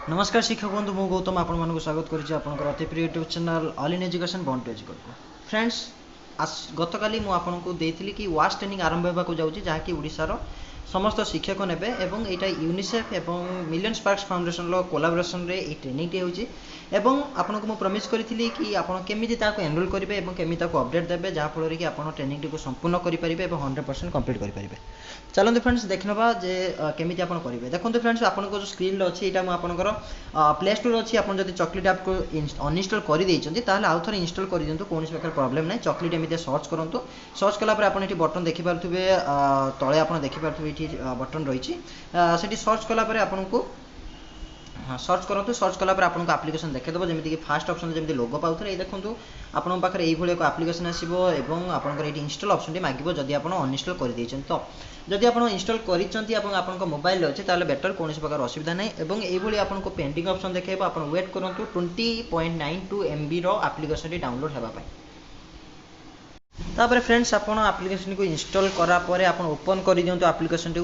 नमस्कार शिक्षक बंधु मु गौतम आपण मानक स्वागत करुच्ची आपनकर अति प्रिय YouTube channel all in education bound to educate को फ्रेंड्स गतकाली मु आपनको देइथिली कि वाच ट्रेनिंग आरंभ होबा को जाउची जहा कि ओडिसा रो समस्त शिक्षक नेबे एवं एटा यूनिसेफ एवं मिलियन स्पार्क्स फाउंडेशन लो कोलाबोरेशन रे ए ट्रेनिंग टी होची एवं आपनको मु प्रॉमिस करिथिली कि आपण केमिति ताको एनरोल करिवे एवं केमिति ताको अपडेट देबे जहा फल कि आपण ट्रेनिंग टी को संपूर्ण करि परिबे एवं 100% कंप्लीट करि परिबे। चलते फ्रेंड्स देखनबा जे केमिति आपण करिवे। देखंतु फ्रेंड्स आपनको जो स्क्रीन लो अछि एटा मु आपनकर प्ले स्टोर अछि आपण जदि चॉकलेट ऐप को अनइंस्टॉल करि दैछन्ती ताहले आउ थोर इंस्टॉल करि दियंतु कोनोस प्रकार प्रॉब्लम नै। चॉकलेट एमिति सर्च करंतु सर्च कला पर आपण एठी बटन देखि पारथुबे तळे आपण देखि पारथुबे एठी बटन रहिछि सेठी सर्च कला पर आपनको हाँ सर्च करूँ सर्च कला आपको आप्लिकेसन देखेदेव जमीक फास्ट ऑप्शन जमी लोगो पाते ये देखो आपन पाखे ये एक आप्लिकेसन आसो और आपंकर ये इंस्टॉल ऑप्शन मांगो जदि आप अनइंस्टॉल कर देते तो जदि आप इंस्टॉल कर मोबाइल अच्छे ताले बेटर कौन प्रकार असुविधा नहीं और ये आपको पेंडिंग ऑप्शन देखा आप वेट करूँ 20.92 MB आप्लिकेसन डाउनलोड होगापाई। तापर फ्रेंड्स आपन एप्लिकेशन को इंस्टॉल करा परे आपन ओपन कर दियंतु एप्लिकेशन को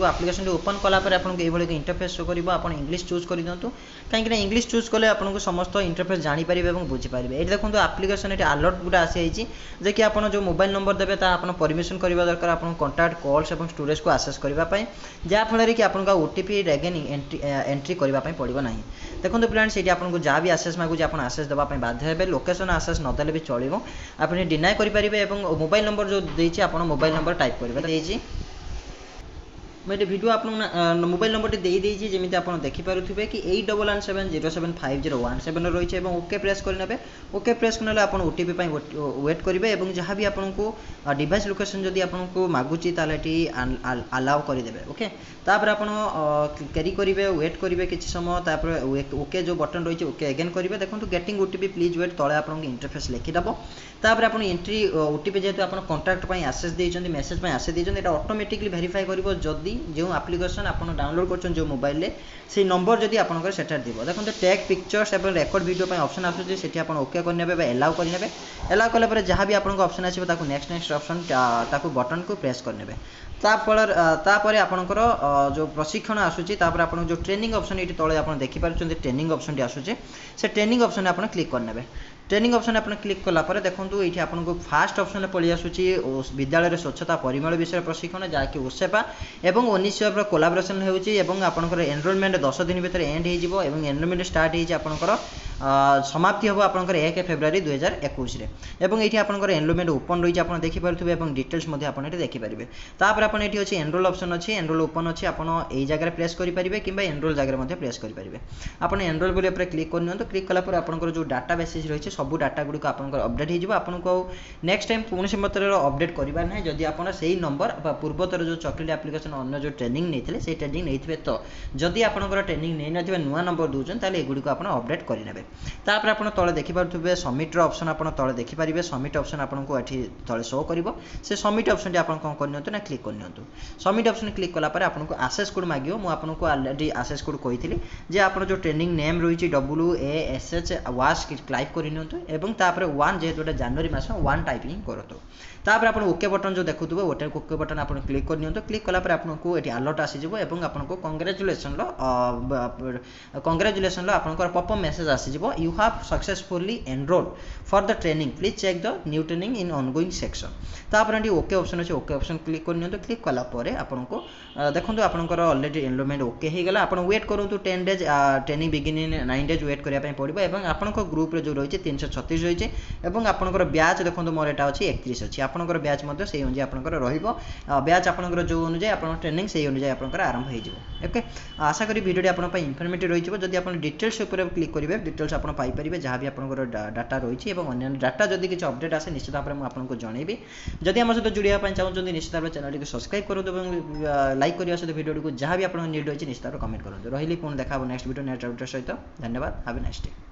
ओपन कला परे आपन के एक इंटरफेस शो करिवो आपन इंग्लिश चूज कर दियंतु कहीं इंग्लिश चूज कले आपन को समस्त इंटरफेस जानि परिबे एवं बुझि परिबे। एठी देखंतु एप्लिकेशन एठी अलर्ट गुडा आसी आइछि जे कि आपन जो मोबाइल नंबर देबे ता आपन परमिशन करबा दरकार आपन कांटेक्ट कॉल्स एवं स्टोरेज को एक्सेस करबा पई जा फल कि आपन का ओटीपी अगेन एंट्री करबा पई पड़िबो नाही। देखंतु फ्रेंड्स एठी आपन को जा भी एक्सेस मागु जे आपन एक्सेस देबा पई बाध्य हेबे लोकेशन एक्सेस न देले भी चलिबो आपन डिनाय करि परिबे एवं मोबाइल नंबर जो देछि आपन मोबाइल नंबर टाइप करिबे देछि मैं वीडियो आप मोबाइल नंबर टी जमी आप देखिपे कि 8117075017 रही है ओके प्रेस करने ओके प्रेस करने आप ओटीपी वेट करेंगे और जहाँ भी आपको डिवाइस लोकेशन जदि आपको मागुची अलाउ करदे ओके तापर आप कैरी करेंगे वेट करेंगे किसी समय तापर ओके जो बटन रही है ओके अगेन करेंगे देखो गेटिंग ओटीपी प्लीज वेट तले आप इंटरफेस लिखिदेव तापर आप एंट्री ओटीपी जेहतु आप कांटेक्ट आसेस देइछन्ती मेसेज आसेस देइछन्ती एटा ऑटोमेटिकली वेरीफाई करिवो जदि जो एप्लिकेशन आपन डाउनलोड करछन जो मोबाइल रे से नंबर जदि आपनकर सेटर दिबो देखो टेक पिक्चर्स एवं रेकॉर्ड वीडियो पय ऑप्शन आछे सेठी आपन ओके करनेबे बा एलाउ करनेबे एलाउ कला पर जहां भी आपनको ऑप्शन आछिबो ताको नेक्स्ट ऑप्शन ताको बटन को प्रेस करनेबे तापर आपनकर जो प्रशिक्षण आसुची तापर आपन जो ट्रेनिंग ऑप्शन एठी तळे आपन देखि पारुछन्ती ट्रेनिंग ऑप्शन टी आसुची से ट्रेनिंग ऑप्शन आपन क्लिक करनेबे। ट्रेनिंग ऑप्शन आपन क्लिक कला पर देखंतु एठी आपनको फास्ट ऑप्शन पळि आसुची विद्यालय स्वच्छता परिमल विषय प्रशिक्षण जाकि ओसेपा एवं ओनिसेफ कोलाबोरेशन हेउची एवं आपनकर एनरोलमेंट 10 दिन भीतर एंड हे जिवो एवं एनरोलमेंट स्टार्ट हे आपनकर समाप्ति होबो आपनकर 1 फेब्रुआरी 2021 रे एवं एठी आपनकर एनरोलमेंट ओपन रही आपन देखि पारुथबे एवं डिटेल्स मध्ये आपन एठी देखि परिबे। तापर आपन एठी अछि एनरोल ऑप्शन अछि एनरोल ओपन अछि आपन एई जगह प्रेस करि परिबे किबा एनरोल जगह मध्ये प्रेस करि परिबे। आपन एनरोल बोले पर क्लिक करनियंतो क्लिक कला पर आपनकर जो डाटा बेसिस रही सब डाटा गुडी को आपनकर अपडेट हे जिवो आपनको नेक्स्ट टाइम कोनोसी मात्रा अपडेट करिबार नै जदि आपन सेही नंबर पूर्वतर जो चॉकलेट एप्लिकेशन अन्य जो ट्रेनिंग नैथिले से ट्रेनिंग नैथिबे तो जदि आपनकर ट्रेनिंग नै नथिबे नुवा नंबर दोजन ताले एगुडी को आपन अपडेट करि नेबे। तापर आपन तळे देखि पारुथबे सबमिट रो ऑप्शन आपन तळे देखि परिबे सबमिट ऑप्शन आपनको एठी तळे शो करिवो से सबमिट ऑप्शन टी आपन कोन करनियंतो ना क्लिक करनियंतो सबमिट ऑप्शन क्लिक कला पर आपनको एक्सेस कोड मागियो मु आपनको ऑलरेडी एक्सेस कोड कहिथिली जे आपन जो ट्रेनिंग नेम रहिछि WASH वाश टाइप करनियंतो एवं तापर 1 जेहेतु जनवरी मास 1 टाइपिंग करतो तापर आपन ओके बटन जो देखुथबो ओके बटन आपन क्लिक करनियंतो क्लिक कला पर आपनको एठी अलर्ट आसी जिवो एवं आपनको कांग्रेचुलेशन लो आपनकर पॉपअप मेसेज आसी जिवो you have successfully enrolled for the training please check the new training in ongoing section तापर एठी ओके ऑप्शन अछि ओके ऑप्शन क्लिक करनियंतो क्लिक कला परे आपनको देखंतु आपनकर ऑलरेडी एनरोलमेंट ओके हे गेला आपन वेट करंतु 10 days training begin in 9 days wait करिया पय पड़िबो एवं आपनकर ग्रुप रे जो रहिছে 336 रहिছে एवं आपनकर ब्याच देखंतु मोर एटा अछि 31 अछि आपनकर ब्याच मध्ये सेही अनुसार आपनकर रहिबो ब्याच आपनकर जो अनुसार आपनकर ट्रेनिंग सेही अनुसार आपनकर आरंभ हे जिवो ओके। आशा करी वीडियो टी आपन पय इन्फॉर्मेटिव रहिछिबो जदि आपन डिटेल्स ऊपर क्लिक करिवे डिटेल्स आपन पाई परिबे जहां भी आपनकर डाटा रहिछि एवं अन्य डाटा जदि किछ अपडेट आसे निश्चित भाबरे मु आपनको जणैबी जदि हम सहित जुड़िया पय चाहौ जदि निश्चित भाबरे चैनल को सब्सक्राइब करदो एवं लाइक करिया सहित वीडियो को जहां भी आपन नीड होछि निश्चित भाबरे कमेंट करदो रहिली पुन देखाबो नेक्स्ट वीडियो नेक्स्ट अपडेट सहित धन्यवाद हैव अ नाइस डे।